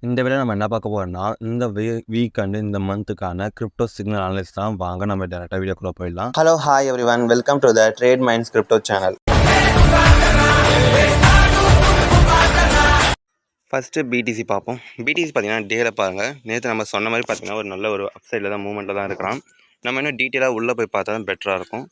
இந்த வீடியோல நம்ம என்ன பார்க்க போறோம்னா, இந்த வீக்கெண்ட் இந்த மந்த்துக்கான கிரிப்டோ சிக்னல் அனலைஸ் தான். வாங்க நம்ம டைரக்டா வீடியோக்குள்ள போயிடலாம். Hello, hi everyone. Welcome to the Trade Minds Crypto channel. First BTC பார்ப்போம். பிடிசி பார்த்தீங்கன்னா டேல பாருங்கள். நேற்று நம்ம சொன்ன மாதிரி பார்த்தீங்கன்னா ஒரு நல்ல ஒரு அப்சைடில் தான் மூவ்மெண்ட்டில் தான் இருக்கிறான். நம்ம இன்னும் டீட்டெயிலாக உள்ளே போய் பார்த்தா தான் பெட்டராக இருக்கும்.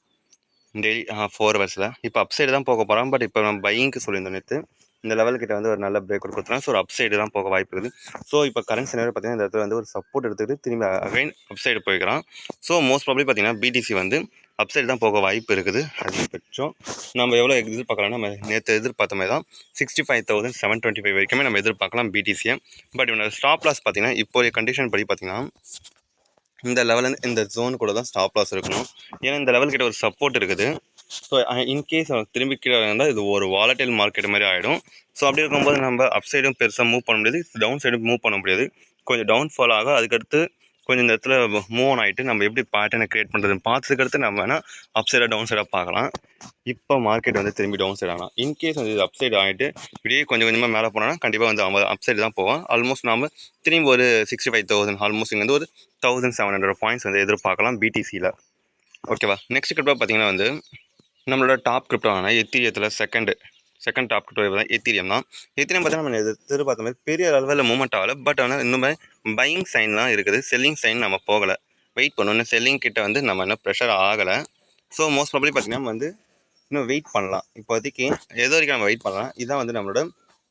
டெய்லி 4 ஹவர்ஸில் இப்போ அப்சைடு தான் போக போகிறோம். பட் இப்போ நம்ம பையிங்க்கு சொல்லியிருந்தோம் நேற்று. இந்த லெவல்கிட்ட வந்து ஒரு நல்ல பிரேக் கொடுத்துருவோம். ஸோ ஒரு அப்சைடு தான் போக வாய்ப்பு இருக்குது. ஸோ இப்போ கரண்ட் சினாரியோ பார்த்தீங்கன்னா இந்த இடத்துல வந்து ஒரு சப்போர்ட் எடுத்துக்கிட்டு திரும்பி அகைன் அப்சைடு போய்க்கிறான். ஸோ மோஸ்ட் ப்ராபப்லி பார்த்தீங்கன்னா பிடிசி வந்து அப்சைடு தான் போக வாய்ப்பு இருக்குது. அதிகபட்சம் நம்ம எவ்வளோ எதிர்பார்க்கலாம், நம்ம நேற்று எதிர்பார்த்த மாதிரி தான் 65,725 வரைக்குமே நம்ம எதிர்பார்க்கலாம் பிடிசியை. பட் இவனோட ஸ்டாப் லாஸ் பார்த்தீங்கன்னா இப்போதைய கண்டிஷன் படி பார்த்தீங்கன்னா இந்த லெவலில் இந்த ஜோன் கூட தான் ஸ்டாப் லாஸ் இருக்கணும். ஏன்னா இந்த லெவல் கிட்ட ஒரு சப்போர்ட் இருக்குது. ஸோ இன்கேஸ் திரும்பி கீழே இருந்தால் இது ஒரு வாலட்டைல் மார்க்கெட் மாதிரி ஆகிடும். ஸோ அப்படி இருக்கும்போது நம்ம அப் சைடும் பெருசாக மூவ் பண்ண முடியாது, டவுன் சைடும் மூவ் பண்ண முடியாது. கொஞ்சம் டவுன்ஃபால் ஆக அதுக்கடுத்து கொஞ்சம் இந்த இடத்துல மூவ் ஆன் ஆகிட்டு நம்ம எப்படி பேட்டர்னை க்ரியேட் பண்ணுறதுன்னு பார்த்ததுக்கடுத்து நம்ம வேணால் அப் சைடாக டவுன் சைடாக பார்க்கலாம். இப்போ மார்க்கெட் வந்து திரும்பி டவுன் சைட் ஆனால் இன்கேஸ் வந்து இது அப் சைடு ஆகிட்டு இப்படியே கொஞ்சம் கொஞ்சமாக மேலே போனோன்னா கண்டிப்பாக வந்து அவன் அப் சைடு தான் போவான். ஆல்மோஸ்ட் நம்ம திரும்பி ஒரு 65,000 ஆல்மோஸ்ட் இங்கே வந்து ஒரு 1,700 பாயிண்ட்ஸ் வந்து எதிர்பார்க்கலாம் பிடிசியில். ஓகேவா. நெக்ஸ்ட் கிரிப்டோ பார்த்தீங்கன்னா வந்து நம்மளோட டாப் கிரிப்டோவான எத்தீரியத்தில் செகண்ட் டாப் கிரிப்டோ தான் எத்தீரியம் தான். எத்தீரியம் பார்த்தீங்கன்னா நம்ம எதிர்பார்த்த மாதிரி பெரிய அளவில் மூவ்மெண்ட் ஆகலை. பட் ஆனால் இன்னுமே பையிங் சைன் தான் இருக்குது. செல்லிங் சைன் நம்ம போகலை, வெயிட் பண்ணணும். செல்லிங் கிட்ட வந்து நம்ம இன்னும் ப்ரெஷர் ஆகலை. ஸோ மோஸ்ட் ப்ராபப்லி பார்த்தீங்கன்னா நம்ம வந்து இன்னும் வெயிட் பண்ணலாம். இப்போதைக்கு எது வரைக்கும் நம்ம வெயிட் பண்ணலாம். இதுதான் வந்து நம்மளோட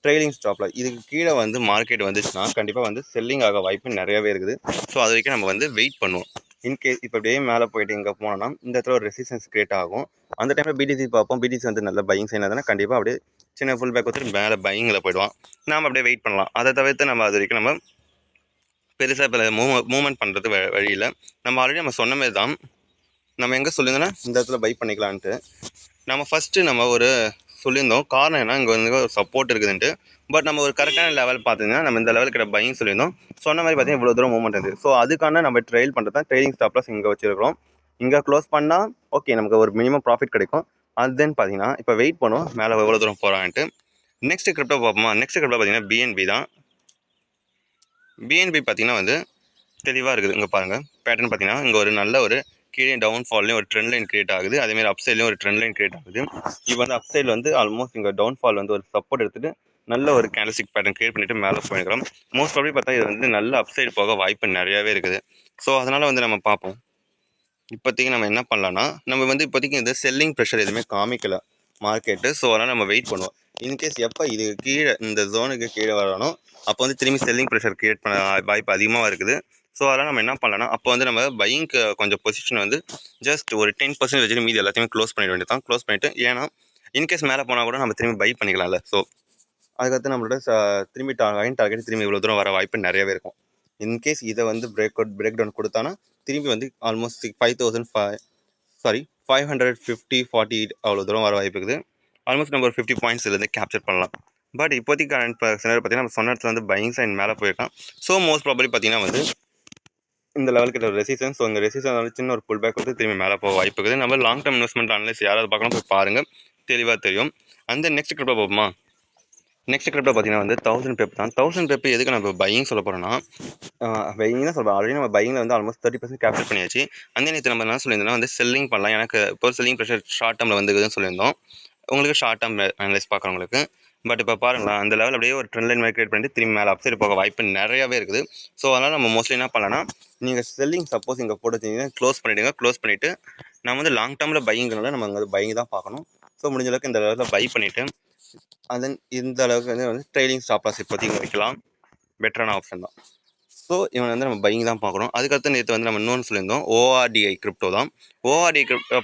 ட்ரெயிலிங் ஸ்டாப்பில். இதுக்கு கீழே வந்து மார்க்கெட் வந்துச்சுன்னா கண்டிப்பாக வந்து செல்லிங் ஆக வாய்ப்பு நிறையவே இருக்குது. ஸோ அது வரைக்கும் நம்ம வந்து வெயிட் பண்ணுவோம். இன்கேஸ் இப்போ அப்படியே மேலே போயிட்டு இங்கே போனோம்னா இந்த இடத்துல ஒரு ரெசிஸ்டன்ஸ் கிரியேட் ஆகும். அந்த டைமில் பிடிசி பார்ப்போம். பிடிசி வந்து நல்ல பையிங் சைன் ஆகுதுன்னா கண்டிப்பாக அப்படியே சின்ன ஃபுல் பேக் வச்சுட்டு மேலே பையிங்கில் போயிடுவான். நாம் அப்படியே வெயிட் பண்ணலாம். அதை தவிர்த்து நம்ம அது வரைக்கும் நம்ம பெருசாக இப்போ மூவ்மெண்ட் பண்ணுறது வழியில் நம்ம ஆல்ரெடி நம்ம சொன்ன மாதிரி தான். நம்ம எங்கே சொல்லியிருந்தோன்னா இந்த இடத்துல பை பண்ணிக்கலான்ட்டு நம்ம ஃபஸ்ட்டு நம்ம ஒரு சொல்லியிருந்தோம். காரணம் என்ன, இங்கே வந்து ஒரு சப்போர்ட் இருக்குதுன்ட்டு. பட் நம்ம ஒரு கரெக்டான லெவல் பார்த்தீங்கன்னா நம்ம இந்த லெவல் கிட்ட பையிங் சொல்லியிருந்தோம். சொன்ன மாதிரி பார்த்தீங்கன்னா இவ்வளோ தூரம் மூவ்மெண்ட் இருக்குது. ஸோ அதுக்கான நம்ம ட்ரெயில் பண்ணுறது தான் ட்ரெயிலிங் ஸ்டாப் லாஸ் இங்கே வச்சுருக்கிறோம். இங்கே க்ளோஸ் பண்ணால் ஓகே நமக்கு ஒரு மினிமம் ப்ராஃபிட் கிடைக்கும். அது தென் பார்த்தீங்கன்னா இப்போ வெயிட் பண்ணுவோம் மேலே எவ்வளோ தூரம் போகிறான்ட்டு. நெக்ஸ்ட் கிரிப்டோ பார்ப்போமா. நெக்ஸ்ட் கிரிப்டோ பார்த்தீங்கன்னா பிஎன்பி தான். பிஎன்பி பார்த்தீங்கன்னா வந்து தெளிவாக இருக்குது. இங்கே பாருங்கள் பேட்டர்ன் பார்த்தீங்கன்னா இங்கே ஒரு நல்ல ஒரு கீழே டவுன்ஃபால்லையும் ஒரு ட்ரெண்ட் லைன் கிரியேட் ஆகுது. அதேமாதிரி அப்சைட்லையும் ஒரு ட்ரெண்ட் லைன் கிரியேட் ஆகுது. இப்போ வந்து அப்சைடில் வந்து ஆல்மோஸ்ட் இங்கே டவுன்ஃபால் வந்து ஒரு சப்போர்ட் எடுத்துகிட்டு நல்ல ஒரு கேண்டல்ஸ்டிக் பேட்டர்ன் கிரியேட் பண்ணிவிட்டு மேலே போயிருக்கிறோம். மோஸ்ட் ப்ராபப்லி பார்த்தா இது வந்து நல்ல அப்சைடு போக வாய்ப்பு நிறையாவே இருக்குது. ஸோ அதனால் வந்து நம்ம பார்ப்போம். இப்போதைக்கு நம்ம என்ன பண்ணலான்னா நம்ம வந்து இப்போதைக்கு இந்த செல்லிங் ப்ரெஷர் எதுவுமே காமிக்கலை மார்க்கெட்டு. ஸோ அதனால் நம்ம வெயிட் பண்ணுவோம். இன்கேஸ் எப்போ இது கீழே இந்த ஜோனுக்கு கீழே வரணும் அப்போ வந்து திரும்பி செல்லிங் ப்ரெஷர் கிரியேட் பண்ண வாய்ப்பு அதிகமாக இருக்குது. ஸோ அதெல்லாம் நம்ம என்ன பண்ணலாம்னா அப்போ வந்து நம்ம பையிங்க்கு கொஞ்சம் பொசிஷன் வந்து ஜஸ்ட் ஒரு 10% வச்சுட்டு மீதி எல்லாத்தையுமே க்ளோஸ் பண்ணிட வேண்டியது தான். க்ளோஸ் பண்ணிவிட்டு ஏன்னா இன்கேஸ் மேலே போனால் கூட நம்ம திரும்பி பை பண்ணிக்கலாம்ல. ஸோ அதுக்கடுத்து நம்மளோட திரும்பி டார்கெட் திரும்பி இவ்வளோ தூரம் வர வாய்ப்பு நிறையவே இருக்கும். இன்கேஸ் இதை வந்து பிரேக் டவுன் கொடுத்தானா திரும்பி வந்து ஆல்மோஸ்ட் 550 அவ்வளோ தூரம் வர வாய்ப்பு இருக்குது. ஆல்மோஸ்ட் நம்ம ஒரு 50 பாயிண்ட்ஸ் இருந்து கேப்சர் பண்ணலாம். பட் இப்போதைக்கு கரண்ட் சினாரியோ பார்த்தீங்கன்னா நம்ம சொன்ன இடத்துல வந்து பையிங் சைன் மேலே போயிருக்கான். ஸோ மோஸ்ட் ப்ராபப்லி பார்த்தீங்கன்னா வந்து இந்த லெவலுக்கு ஒரு ரெசிஸ்டன்ஸ். ஸோ இந்த ரெசிஸ்டன்ஸ் வந்து சின்ன ஒரு புல் பேக் வந்து திரும்பி மேலே போக வாய்ப்பு இருக்குது. நம்ம லாங் டர்ம் இன்வெஸ்ட்மெண்ட் அனலைஸ் யாராவது பார்க்கணும் போய் பாருங்கள், தெளிவாக தெரியும். அந்த நெக்ஸ்ட் கிரிப்டோ பார்ப்போமா. நெக்ஸ்ட் கிரிப்டோ பார்த்தீங்கன்னா வந்து 1000 பெப் தான். 1000 பெப் எதுக்கு நம்ம பையிங் சொல்ல போகிறோன்னா பையிங் தான் சொல்கிறோம். ஆல்ரெடி நம்ம பையிங்கில் வந்து ஆல்மோஸ்ட் 30% கேப்சர் பண்ணியாச்சு. அந்த நேரத்தில் நம்ம என்ன சொல்லியிருந்தோம்னா வந்து செல்லிங் பண்ணலாம். எனக்கு இப்போ செல்லிங் ப்ரெஷர் ஷார்ட் டேர்மில் வந்துக்குதுன்னு சொல்லியிருந்தோம். உங்களுக்கு ஷார்ட் டேர்ம் அனலைஸ் பார்க்குறவங்களுக்கு. பட் இப்போ பாருங்களேன் அந்த லெவல் அப்படியே ஒரு ட்ரெண்ட் லைன் மாதிரி கிரியேட் பண்ணிட்டு திரும்பி மேலே அப்சைடு போக வாய்ப்பு நிறையாவே இருக்குது. ஸோ அதனால் நம்ம மோஸ்ட்லி என்ன பண்ணலாம்னா நீங்கள் செல்லிங் சப்போஸ் இங்கே போட்டு வச்சிங்கன்னா க்ளோஸ் பண்ணிவிடுங்க. க்ளோஸ் பண்ணிவிட்டு நம்ம வந்து லாங் டேர்மில் பையிங்கிறனால நம்ம அங்கே பையிங் தான் பார்க்கணும். ஸோ முடிஞ்ச அளவுக்கு இந்த லெவலில் பை பண்ணிவிட்டு அதன் இந்த அளவுக்கு வந்து ட்ரெயிலிங் ஸ்டாப் லாஸ் இப்போதைக்கு வைக்கலாம். பெட்டரான ஆப்ஷன் தான். ஸோ இவன் வந்து நம்ம பையிங் தான் பார்க்குறோம். அதுக்கடுத்து நேற்று வந்து நம்ம இன்னொன்று சொல்லியிருந்தோம் ஓஆர்டிஐ கிரிப்டோ தான். ஓஆர்டிஐ கிரிப்டோ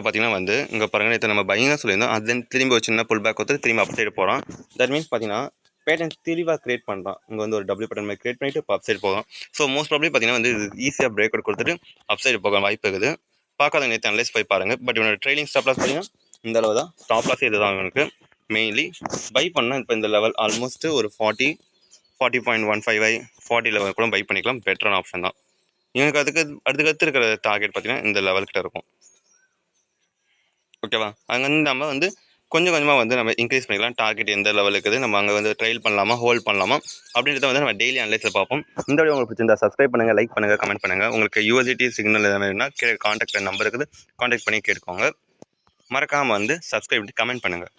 பார்த்தீங்கன்னா வந்து இங்கே பாருங்கள் நேற்று நம்ம பையிங் தான் சொல்லியிருந்தோம். அது தென் திரும்பி ஒரு சின்ன புல் பேக் கொடுத்து திரும்பி அப் சைடு போகிறோம். தட் மீன்ஸ் பார்த்தீங்கன்னா பேட்டர்ன் தெளிவாக கிரியேட் பண்ணுறான். இங்கே வந்து ஒரு டபுள் பேட்டர்ன் மாதிரி கிரியேட் பண்ணிவிட்டு இப்போ அப் சைடு போகும். ஸோ மோஸ்ட் ப்ராபப்லி பார்த்தீங்கன்னா வந்து இது ஈஸியாக பிரேக் அவுட் கொடுத்துட்டு அப் சைடு போக வாய்ப்பு இருக்குது. பார்க்காத நேற்று அனலைஸ் போய் பாருங்கள். பட் இவனோட ட்ரெயிலிங் ஸ்டாப் லாஸ் பார்த்தீங்கன்னா இந்த அளவு தான். ஸ்டாப் லாஸே இது தான் இவனுக்கு. மெயின்லி பை பண்ணால் இப்போ இந்த லெவல் ஆல்மோஸ்ட் ஒரு 40.15 40 லெவல் கூட பை பண்ணிக்கலாம். பெட்டரான ஆப்ஷன் தான். இவனுக்கு அடுத்து இருக்கிற டார்கெட் பார்த்தீங்கன்னா இந்த லெவல்கிட்ட இருக்கும். ஓகேவா. அங்கேருந்து நம்ம வந்து கொஞ்சம் கொஞ்சமாக வந்து நம்ம இன்க்ரீஸ் பண்ணிக்கலாம். டார்கெட் எந்த லெவல் இருக்குது, நம்ம அங்கே வந்து ட்ரைல் பண்ணலாமா, ஹோல்ட் பண்ணலாமா அப்படின்றத வந்து நம்ம டெய்லி அனலைஸில் பார்ப்போம். இந்த வீடியோ உங்களுக்கு பிடிச்சிருந்தா சப்ஸ்கிரைப் பண்ணுங்கள், லைக் பண்ணுங்கள், கமெண்ட் பண்ணுங்கள். உங்களுக்கு USDT சிக்னல் எதாவது வேணும்னா கீழே காண்டாக்ட் நம்பர் இருக்குது, காண்டாக்ட் பண்ணி கேட்டுக்கோங்க. மறக்காமல் வந்து சப்ஸ்கிரைப் பண்ணி கமெண்ட் பண்ணுங்கள்.